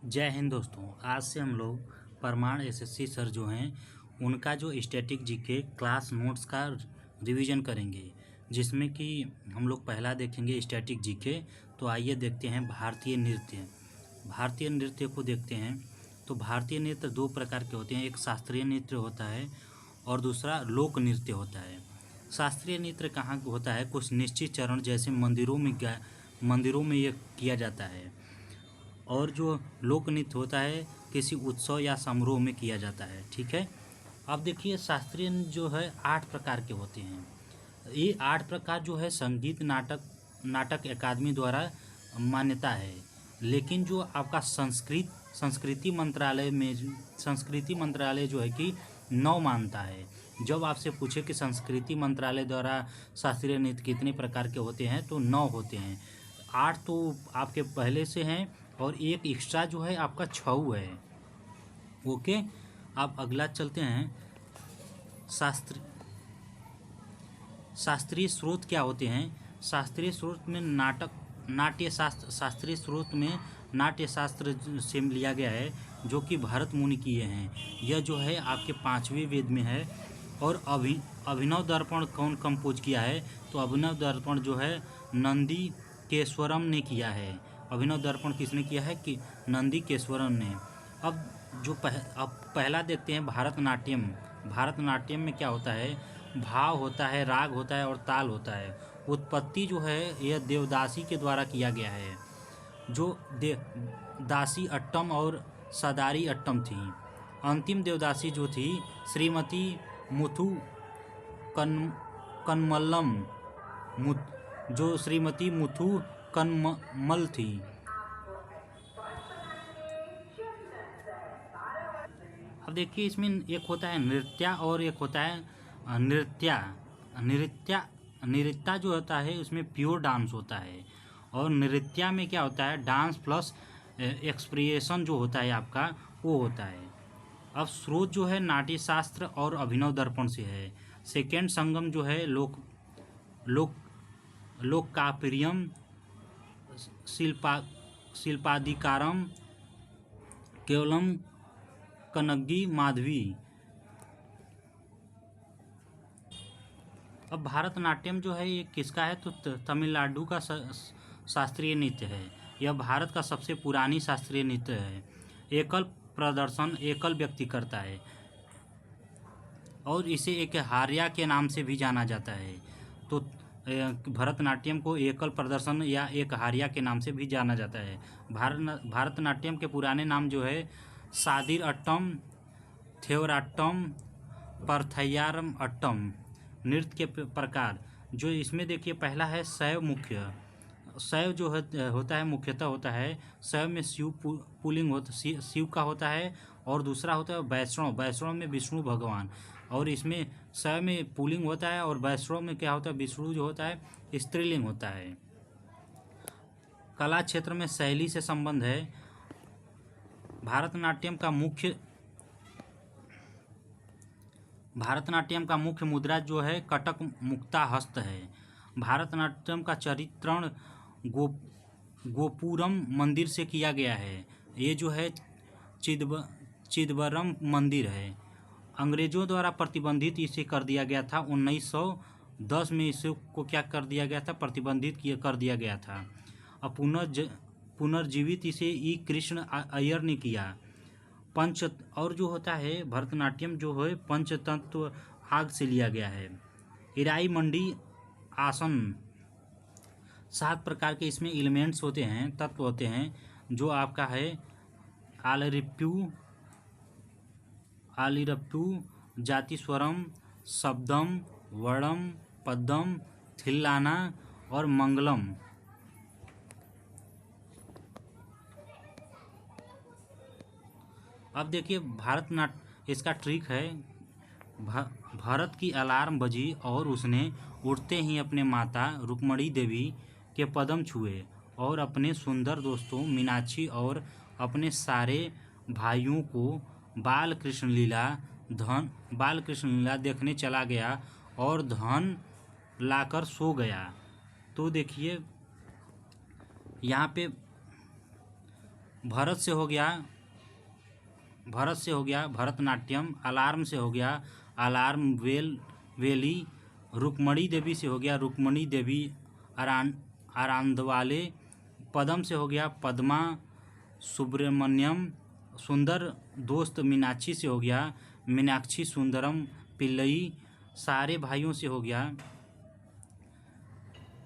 जय हिंद दोस्तों। आज से हम लोग परमाण एसएससी सर जो हैं उनका जो स्टैटिक जीके क्लास नोट्स का रिवीजन करेंगे, जिसमें कि हम लोग पहला देखेंगे स्टैटिक जीके। तो आइए देखते हैं भारतीय नृत्य। भारतीय नृत्य को देखते हैं। तो भारतीय नृत्य दो प्रकार के होते हैं, एक शास्त्रीय नृत्य होता है और दूसरा लोक नृत्य होता है। शास्त्रीय नृत्य कहाँ होता है, कुछ निश्चित चरण जैसे मंदिरों में ये किया जाता है, और जो लोक नृत्य होता है किसी उत्सव या समारोह में किया जाता है। ठीक है। अब देखिए शास्त्रीय नृत्य जो है 8 प्रकार के होते हैं। ये 8 प्रकार जो है संगीत नाटक अकादमी द्वारा मान्यता है, लेकिन जो आपका संस्कृति मंत्रालय जो है कि 9 मानता है। जब आपसे पूछे कि संस्कृति मंत्रालय द्वारा शास्त्रीय नृत्य कितने प्रकार के होते हैं तो 9 होते हैं। 8 तो आपके पहले से हैं और एक एक्स्ट्रा जो है आपका 6 है। ओके। अब अगला चलते हैं। शास्त्रीय स्रोत क्या होते हैं। शास्त्रीय स्रोत में शास्त्रीय स्रोत में नाट्य शास्त्र से लिया गया है, जो कि भरत मुनि किए हैं। यह जो है आपके 5वें वेद में है। और अभिनव दर्पण कौन कंपोज किया है, तो अभिनव दर्पण जो है नंदी केश्वरम ने किया है। अभिनव दर्पण किसने किया है कि नंदी केश्वरम ने। अब पहला देखते हैं भारतनाट्यम। भारतनाट्यम में क्या होता है, भाव होता है, राग होता है और ताल होता है। उत्पत्ति जो है यह देवदासी के द्वारा किया गया है, जो दासी अट्टम और सदारी अट्टम थी। अंतिम देवदासी जो थी श्रीमती मुथु कनमल्लम, जो श्रीमती मुथु कनमल थी। अब देखिए इसमें एक होता है नृत्या और एक होता है नृत्या। नृत्या जो होता है उसमें प्योर डांस होता है, और नृत्या में क्या होता है डांस प्लस एक्सप्रेशन जो होता है आपका वो होता है। अब स्रोत जो है नाट्य शास्त्र और अभिनव दर्पण से है। सेकेंड संगम जो है लोककाप्रियम शिल्पाधिकारम केवलम कनग्गी माधवी। अब भारतनाट्यम जो है ये किसका है, तो तमिलनाडु का शास्त्रीय नृत्य है। यह भारत का सबसे पुरानी शास्त्रीय नृत्य है। एकल प्रदर्शन एकल व्यक्ति करता है, और इसे एक हार्या के नाम से भी जाना जाता है। तो भरतनाट्यम को एकल प्रदर्शन या एक हार्या के नाम से भी जाना जाता है। भारतनाट्यम के पुराने नाम जो है सादिर अट्टम, थेवराट्टम, परथैयारम अट्टम। नृत्य के प्रकार जो इसमें देखिए पहला है शैव मुख्य। शैव जो होता है मुख्यतः होता है शैव में शिव पुल्लिंग शिव का होता है, और दूसरा होता है वैष्णव। वैष्णव में विष्णु भगवान, और इसमें शैव में पुल्लिंग होता है और वैष्णव में क्या होता है विष्णु जो होता है स्त्रीलिंग होता है। कला क्षेत्र में शैली से संबंध है। भारतनाट्यम का मुख्य मुद्रा जो है कटक मुक्ता हस्त है। भारतनाट्यम का चित्रण गोपुरम मंदिर से किया गया है। ये जो है चिदंबरम मंदिर है। अंग्रेज़ों द्वारा प्रतिबंधित इसे कर दिया गया था। 1910 में इसे को क्या कर दिया गया था, प्रतिबंधित कर दिया गया था। अब पुनर्जीवित इसे ई कृष्ण अय्यर ने किया। और जो होता है भरतनाट्यम जो है पंचतत्व आग से लिया गया है। इराई मंडी आसन 7 प्रकार के इसमें एलिमेंट्स होते हैं, तत्व होते हैं, जो आपका है आलिरप्पू, जातिस्वरम, शब्दम, वर्णम, पद्यम, थिल्लाना और मंगलम। अब देखिए इसका ट्रिक है। भरत की अलार्म बजी और उसने उठते ही अपने माता रुक्मणी देवी के पदम छुए और अपने सुंदर दोस्तों मीनाक्षी और अपने सारे भाइयों को बाल कृष्ण लीला देखने चला गया और धन लाकर सो गया। तो देखिए यहाँ पे भरत से हो गया भरतनाट्यम। अलार्म से हो गया अलार्म वेली। रुक्मणी देवी से हो गया रुक्मणी देवी आरांदवाले। पदम से हो गया पद्मा सुब्रमण्यम। सुंदर दोस्त मीनाक्षी से हो गया मीनाक्षी सुंदरम पिल्लई। सारे भाइयों से हो गया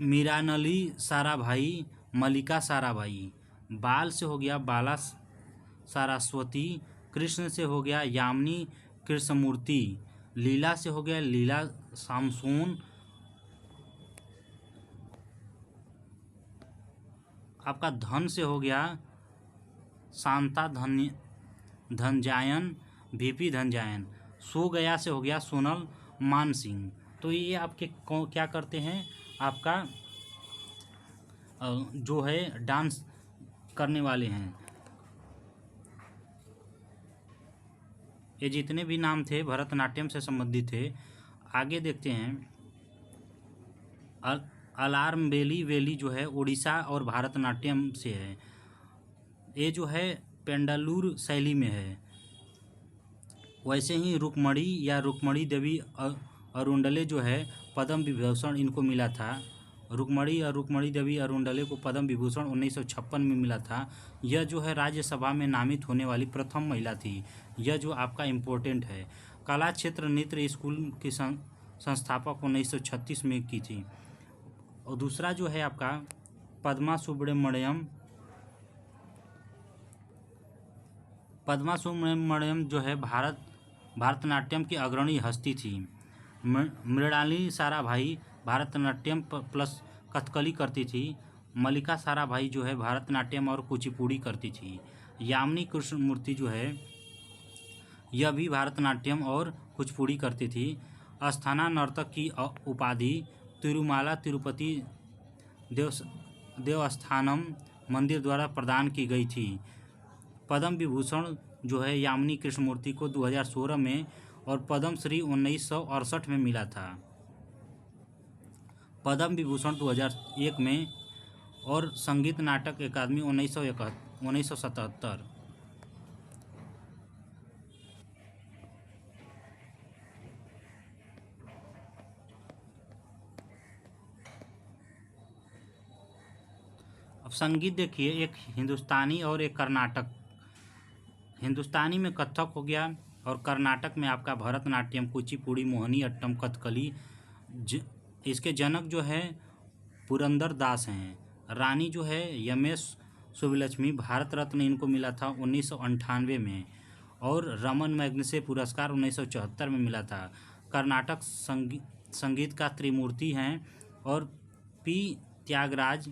मीरानली साराभाई मल्लिका साराभाई। बाल से हो गया बाला सारस्वती। कृष्ण से हो गया यामिनी कृष्णमूर्ति। लीला से हो गया लीला सामसून। आपका धन से हो गया शांता धनजायन VP धनजायन। सो गया से हो गया सोनल मान सिंह। तो ये आपके क्या करते हैं, आपका जो है डांस करने वाले हैं। ये जितने भी नाम थे भरतनाट्यम से संबंधित थे। आगे देखते हैं अलार्म वेली जो है उड़ीसा और भरतनाट्यम से है। ये जो है पेंडालुर शैली में है। वैसे ही रुक्मणी या रुक्मणी देवी अरुंडले जो है पद्म विभूषण इनको मिला था। रुक्मणी और रुक्मणी देवी अरुंडले को पद्म विभूषण 1956 में मिला था। यह जो है राज्यसभा में नामित होने वाली प्रथम महिला थी। यह जो आपका इम्पोर्टेंट है। कला क्षेत्र नृत्य स्कूल की संस्थापक 1936 में की थी। और दूसरा जो है आपका पद्मा सुब्रमण्यम जो है भरतनाट्यम की अग्रणी हस्ती थी। मृणालिनी साराभाई भरतनाट्यम प्लस कथकली करती थी। मल्लिका साराभाई जो है भरतनाट्यम और कुचिपुड़ी करती थी। यामिनी कृष्णमूर्ति जो है यह भी भरतनाट्यम और कुचिपुड़ी करती थी। अस्थाना नर्तक की उपाधि तिरुमाला तिरुपति देवस्थानम मंदिर द्वारा प्रदान की गई थी। पद्म विभूषण जो है यामिनी कृष्णमूर्ति को 2016 में और पद्म श्री 1968 में मिला था। पद्म विभूषण 2001 में और संगीत नाटक अकादमी 1977। अब संगीत देखिए, एक हिंदुस्तानी और एक कर्नाटक। हिंदुस्तानी में कथक हो गया और कर्नाटक में आपका भरतनाट्यम कुचिपुड़ी मोहिनी अट्टम कथकली। इसके जनक जो है पुरंदर दास हैं। रानी जो है यमेश सुब्बलक्ष्मी। भारत रत्न इनको मिला था 1998 में और रमन मैग्सेसे पुरस्कार 1974 में मिला था। कर्नाटक संगीत का त्रिमूर्ति हैं और P त्यागराज।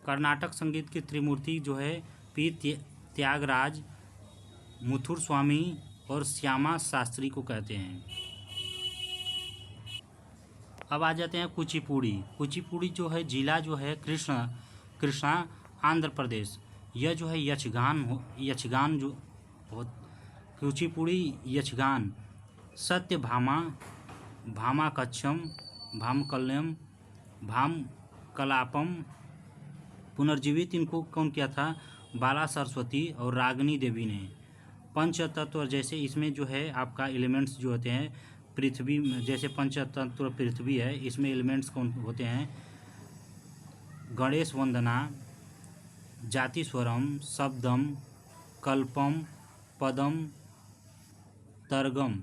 कर्नाटक संगीत की त्रिमूर्ति जो है P त्यागराज, मुथुरस्वामी और श्यामा शास्त्री को कहते हैं। अब आ जाते हैं कुचिपुड़ी। कुचिपुड़ी जो है जिला जो है कृष्णा आंध्र प्रदेश। यह जो है यक्षगान जो कुचिपुड़ी यक्षगान सत्यभामा भामाकच्छम भामकल्यम भामकलापम पुनर्जीवित इनको कौन किया था, बाला सरस्वती और रागिनी देवी ने। पंचतत्व जैसे इसमें जो है आपका एलिमेंट्स जो होते हैं पृथ्वी, जैसे पंचतत्व पृथ्वी है, इसमें एलिमेंट्स कौन होते हैं, गणेश वंदना, जाति स्वरम, शब्दम, कल्पम, पदम, तर्गम।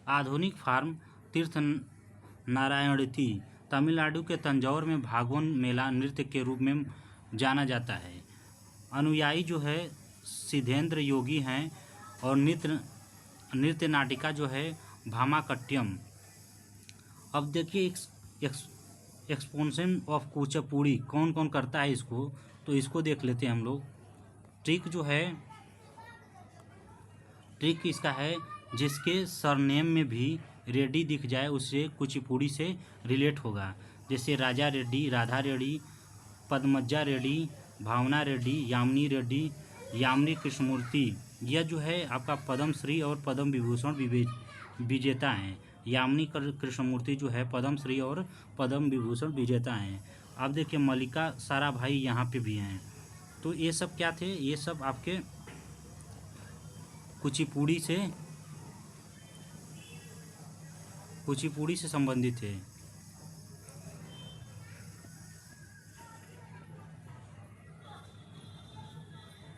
आधुनिक फार्म तीर्थ नारायणथी तमिलनाडु के तंजौर में भागवन मेला नृत्य के रूप में जाना जाता है। अनुयायी जो है सिद्धेंद्र योगी हैं और नृत्य नाटिका जो है भामाकट्यम। अब देखिए एक्सपोनेंट ऑफ कुचिपुड़ी कौन कौन करता है इसको, तो इसको देख लेते हैं हम लोग। ट्रिक जो है, ट्रिक इसका है जिसके सरनेम में भी रेड्डी दिख जाए उससे कुचिपुड़ी से रिलेट होगा। जैसे राजा रेड्डी, राधा रेड्डी, पद्मजा रेड्डी, भावना रेड्डी, यामिनी रेड्डी, यामिनी कृष्णमूर्ति, यह जो है आपका पद्म श्री और पद्म विभूषण विजेता हैं। यामिनी कृष्णमूर्ति जो है पद्म श्री और पद्म विभूषण विजेता हैं। अब देखिए मल्लिका साराभाई यहाँ पे भी हैं। तो ये सब क्या थे, ये सब आपके कुचिपुड़ी से संबंधित है।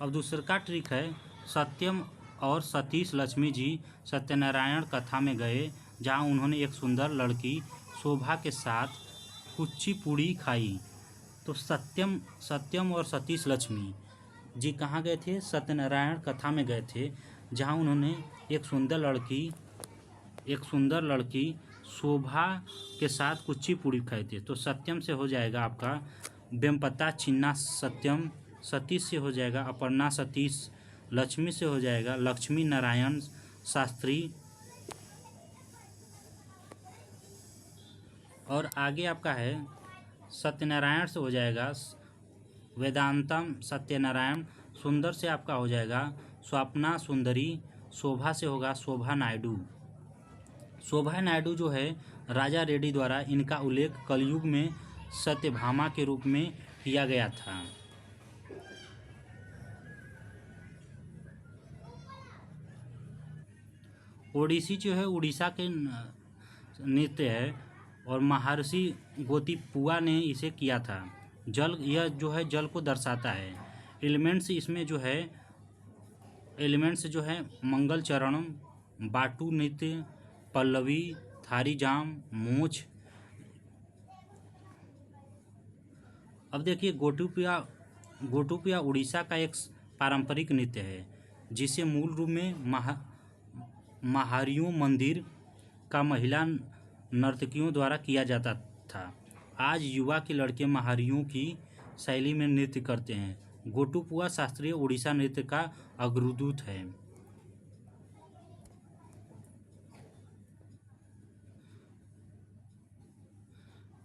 अब दूसरा का ट्रिक है, सत्यम और सतीश लक्ष्मी जी सत्यनारायण कथा में गए, जहां उन्होंने एक सुंदर लड़की शोभा के साथ कुचिपुड़ी खाई। तो सत्यम और सतीश लक्ष्मी जी कहाँ गए थे, सत्यनारायण कथा में गए थे, जहां उन्होंने एक सुंदर लड़की शोभा के साथ कुचिपुड़ी खाई थी। तो सत्यम से हो जाएगा आपका वेमपत्ता चिन्ना सत्यम, सतीश से हो जाएगा अपर्णा सतीश, लक्ष्मी से हो जाएगा लक्ष्मी नारायण शास्त्री, और आगे आपका है सत्यनारायण से हो जाएगा वेदांतम सत्यनारायण, सुंदर से आपका हो जाएगा स्वप्ना सुंदरी, शोभा से होगा शोभा नायडू। शोभा नायडू जो है राजा रेड्डी द्वारा इनका उल्लेख कलयुग में सत्यभामा के रूप में किया गया था। ओडिसी जो है उड़ीसा के नृत्य है और महर्षि गोतिपुआ ने इसे किया था। यह जो है जल को दर्शाता है। एलिमेंट्स इसमें जो है मंगल चरणम, बाटू नृत्य, पल्लवी, थारी जाम, मोछ। अब देखिए गोटुपिया उड़ीसा का एक पारंपरिक नृत्य है, जिसे मूल रूप में महारियों मंदिर का महिला नर्तकियों द्वारा किया जाता था। आज युवा के लड़के महारियों की शैली में नृत्य करते हैं। गोटुपुआ शास्त्रीय उड़ीसा नृत्य का अग्रदूत है।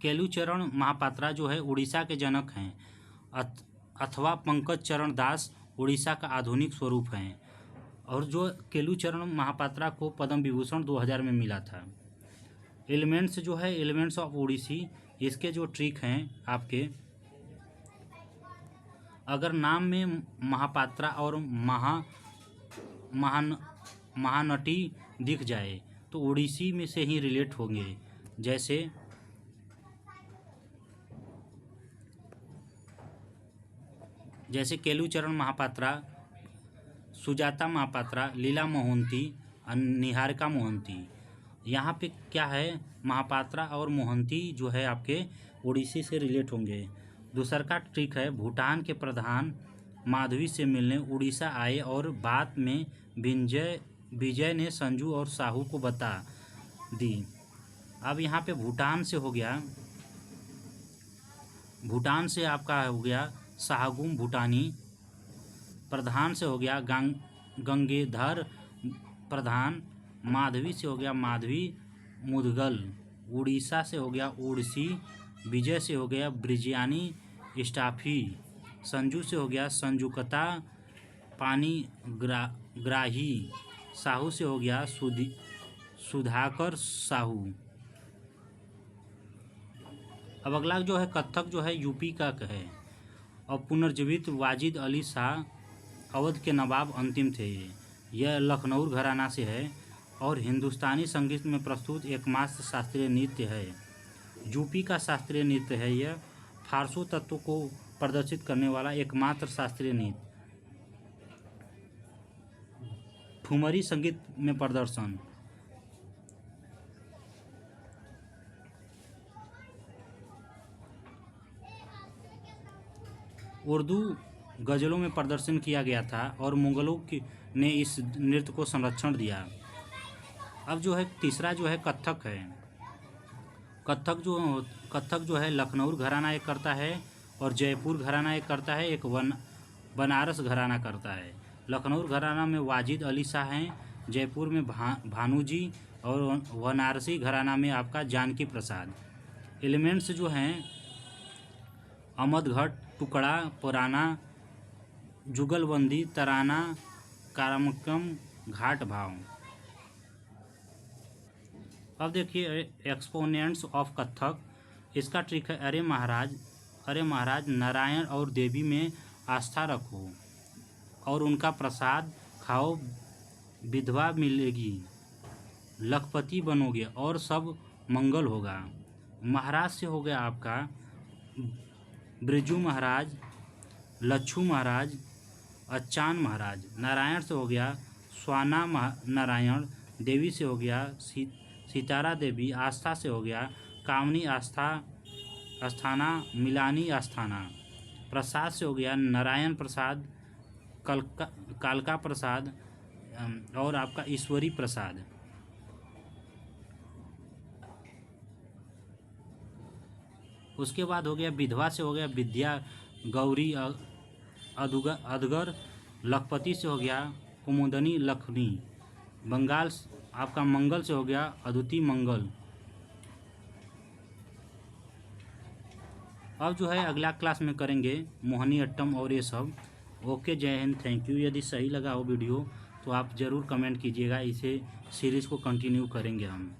केलुचरण महापात्रा जो है उड़ीसा के जनक हैं, अथवा पंकज चरण दास उड़ीसा का आधुनिक स्वरूप हैं, और जो केलुचरण महापात्रा को पद्म विभूषण 2000 में मिला था। एलिमेंट्स जो है एलिमेंट्स ऑफ ओडिसी, इसके जो ट्रिक हैं आपके, अगर नाम में महापात्रा और महानटी दिख जाए तो ओडिसी में से ही रिलेट होंगे। जैसे केलुचरण महापात्रा, सुजाता महापात्रा, लीला मोहंती, निहारिका मोहंती। यहाँ पे क्या है, महापात्रा और मोहंती जो है आपके ओडिसी से रिलेट होंगे। दूसरा का ट्रिक है, भूटान के प्रधान माधवी से मिलने उड़ीसा आए और बाद में विजय ने संजू और साहू को बता दी। अब यहाँ पे भूटान से आपका हो गया शाहगुम भूटानी, प्रधान से हो गया गंगेधर प्रधान, माधवी से हो गया माधवी मुदगल, उड़ीसा से हो गया ओडिसी, विजय से हो गया ब्रिजियानी स्टाफी, संजू से हो गया संजुकता पानी ग्राही, साहू से हो गया सुधाकर साहू। अब अगला जो है कथक जो है यूपी का है, और पुनर्जीवित वाजिद अली शाह अवध के नवाब अंतिम थे। यह लखनऊ घराना से है और हिंदुस्तानी संगीत में प्रस्तुत एकमात्र शास्त्रीय नृत्य है। यूपी का शास्त्रीय नृत्य है। यह फारसो तत्वों को प्रदर्शित करने वाला एकमात्र शास्त्रीय नृत्य। ठुमरी संगीत में प्रदर्शन। उर्दू गज़लों में प्रदर्शन किया गया था और मुग़लों ने इस नृत्य को संरक्षण दिया। अब जो है तीसरा जो है कथक है। कथक जो है लखनऊ घराना एक करता है और जयपुर घराना एक करता है, एक बनारस घराना करता है। लखनऊ घराना में वाजिद अली शाह हैं, जयपुर में भानु जी, और बनारसी घराना में आपका जानकी प्रसाद। एलिमेंट्स जो हैं अमदघट, टुकड़ा, पुराना, जुगलबंदी, तराना, कारामक्कम घाट भाव। अब देखिए एक्सपोनेंट्स ऑफ कथक। इसका ट्रिक है, अरे महाराज नारायण और देवी में आस्था रखो और उनका प्रसाद खाओ, विधवा मिलेगी, लखपति बनोगे और सब मंगल होगा। महाराज से हो गया आपका ब्रिजू महाराज, लच्छू महाराज, अच्चान महाराज। नारायण से हो गया स्वाना नारायण, देवी से हो गया सीतारा देवी, आस्था से हो गया कामनी आस्थाना, मिलानी आस्थाना, प्रसाद से हो गया नारायण प्रसाद, कालका प्रसाद और आपका ईश्वरी प्रसाद। उसके बाद हो गया विधवा से हो गया विद्या गौरी अधगर, लखपति से हो गया कुमुदनी लखनी, बंगाल आपका मंगल से हो गया अद्वितीय मंगल। अब जो है अगला क्लास में करेंगे मोहिनी अट्टम और ये सब। ओके, जय हिंद, थैंक यू। यदि सही लगा हो वीडियो तो आप ज़रूर कमेंट कीजिएगा, इसे सीरीज़ को कंटिन्यू करेंगे हम।